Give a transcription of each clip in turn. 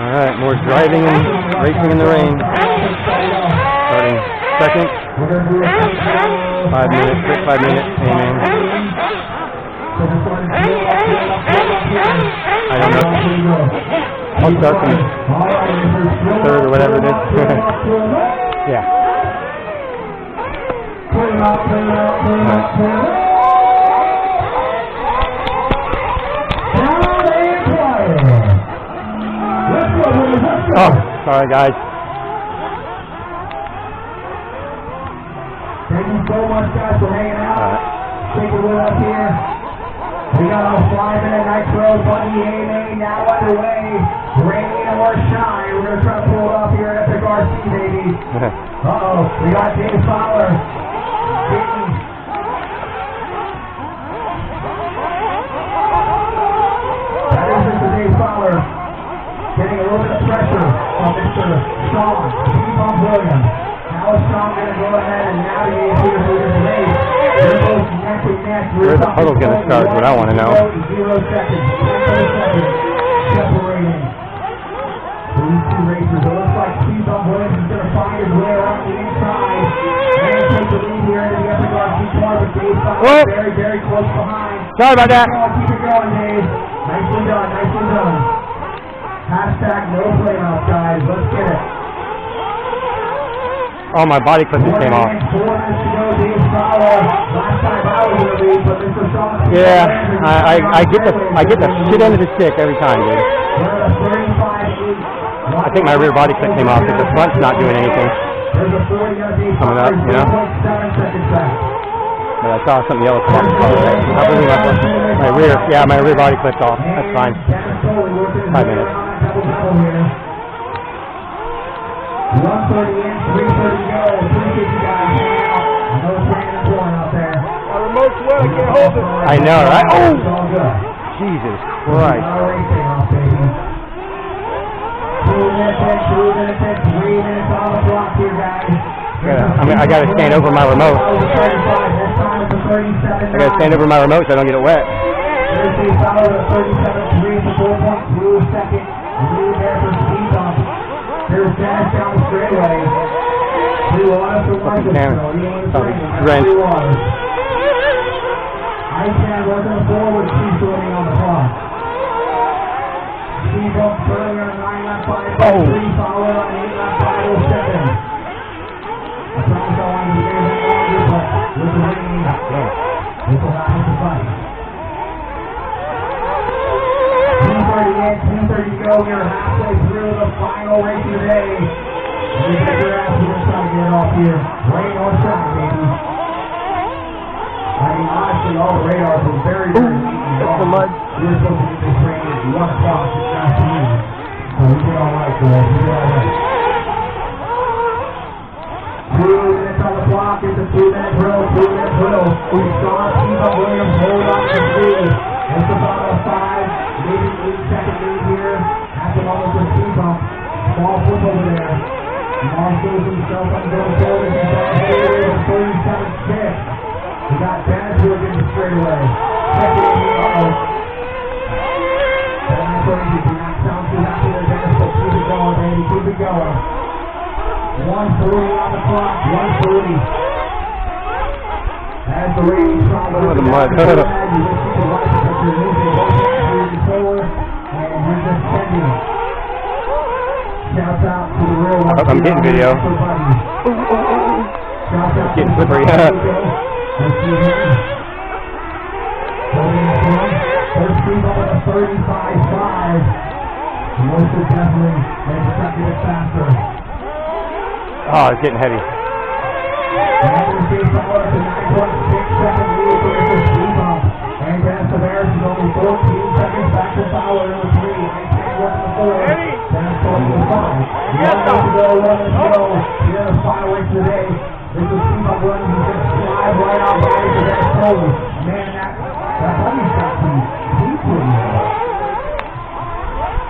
Alright, more driving and racing in the rain. Starting second. 5 minutes, quick 5 minutes, Amain. I don't know. I'll start from third or whatever it is. Yeah. Oh, sorry guys. Thank you so much guys for hanging out. Taking with us here. We got our 5-minute Nitro Buggy Amain now underway. Rain or shine, we're going to try to pull it off here at the RC, baby. Uh-oh, we got Dave Fowler. That is Mr. Dave Fowler. Getting a little bit of pressure on Mr. Sean T-Bump Williams. Now is Sean going to go ahead and navigate here through this race. They're both neck and neck. Where the puddle's going to start is what I want to know. 0 seconds, 10 seconds, separating these two racers. It looks like T-Bump Williams is going to find his way around the inside. And take the lead here into the Epic RC corner, but Dave Fowler very, very close behind. Sorry about that. Keep it going, Dave. Nicely done, nicely done. Hashtag no playoff, guys. Let's get it. Oh, my body clip just came off. Yeah, I get the shit end of the stick every time, dude. I think my rear body clip came off because the front's not doing anything. Coming up, you know. But I saw something yellow come off the car, right? I believe my rear, yeah, my rear body clipped off. That's fine. 5 minutes. 1:30 in, 3:30 go. Appreciate you guys hanging out. I know it's raining and pouring out there. My remote's wet, I can't hold it. I know, right? Oh! It's all good. Jesus Christ. Not a racing off, baby. 2 minutes in, 2 minutes in, 3 minutes on the clock here, guys. I gotta stand over my remote. I gotta stand over my remote so I don't get it wet. Thursday Fowler at 37.3 to 4.2 second. Lead there for speed bump. There's Dennis down the straightaway. 3 waters for Michael. Probably drenched. Iceman working forward, she's running on the clock. Speed bump further on 9.553, Fowler on 8.507. I promise I wanted to get it longer, but with the rain, this will not hit the fight. 2:30 in, 2:30 to go. We are halfway through the final race of the day. And you get your ass to the side to get it off here. Rain or shine, baby. I mean, honestly, all the radars were very, very neat and That's the mud. We were supposed to get this rain at 1 o'clock this afternoon. So we did all right, boys. We did all right. 2 minutes on the clock. It's a 2-minute drill. 2-minute drill. We saw T-Bump Williams hold on to 3. It's about a 5, maybe 8-second lead here. At the moment with T-Bump. Small flip over there. Long shows himself on the shoulder. He's on the 37.6. We got Dennis who are getting the straightaway. Second in here. Uh-oh. Dennis crazy. Do not sound too happy there, Dennis, but keep it going, baby. Keep it going. 1:40 on the clock. 1:40. As the rain strong over the mud. You can see the lights, but you're moving both hands to the forward, and you're just sending it. Shouts out to the real one. I'm getting video. Shouts out Getting to slippery. Let's see here. Holding this one. First speed up at a 35.5. Most is definitely makes it get it faster. Oh, it's getting heavy. And we see Fowler to 9.6 second lead for Mr. Speed Bump. And Dennis Tavares is only 14 seconds back to Fowler number 3. Iceman working the 4. Dennis going to the 5. 1 minute to go, 1 minute to go. Here in the final race of the day. This is Speed Bump Williams who's going to slide right off by to Dennis Foley. Man, that Buggy's got some heat to him.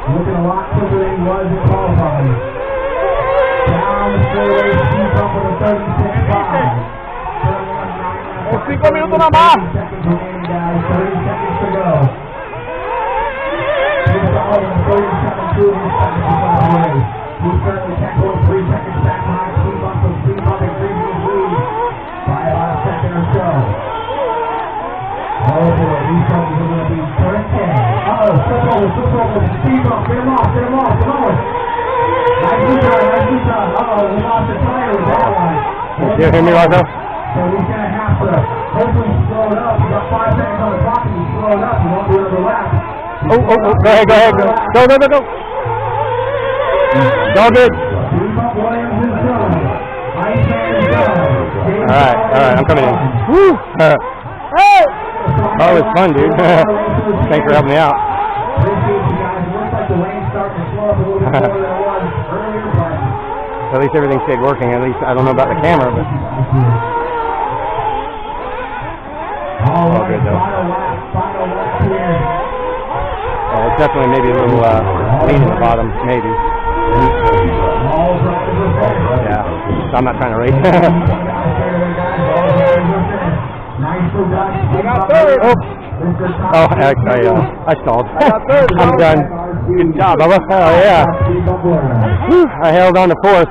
Looking a lot quicker than he was in qualifying. Down the straightaway, Speed Bump with a 36.5. 5 minutos nada más. 30 seconds remaining, guys. 30 seconds to go. 37-2 in his fastest lap away. He's currently 10.3 seconds back behind Speed Bump, so Speed Bump increasing his lead by about a second or so. Oh boy, these troubles are going to be drinking. Flip over, Speed Bump, get him off, come on. Nicely done. We lost the tire with that one. You hear me, Rocco? So he's going to have to hopefully slow it up. He's got 5 seconds on the clock and he's slow it up. He won't do another lap. Go ahead. Go. It's all good. Alright, I'm coming in. Woo! That was fun, dude. Thanks for helping me out. At least everything stayed working. At least I don't know about the camera, but all good though. It's definitely maybe a little lean in the bottom, maybe. Yeah, so I'm not trying to race. I stalled. I'm done. Good job, Bubba. Oh yeah. Whew, I held on to fourth.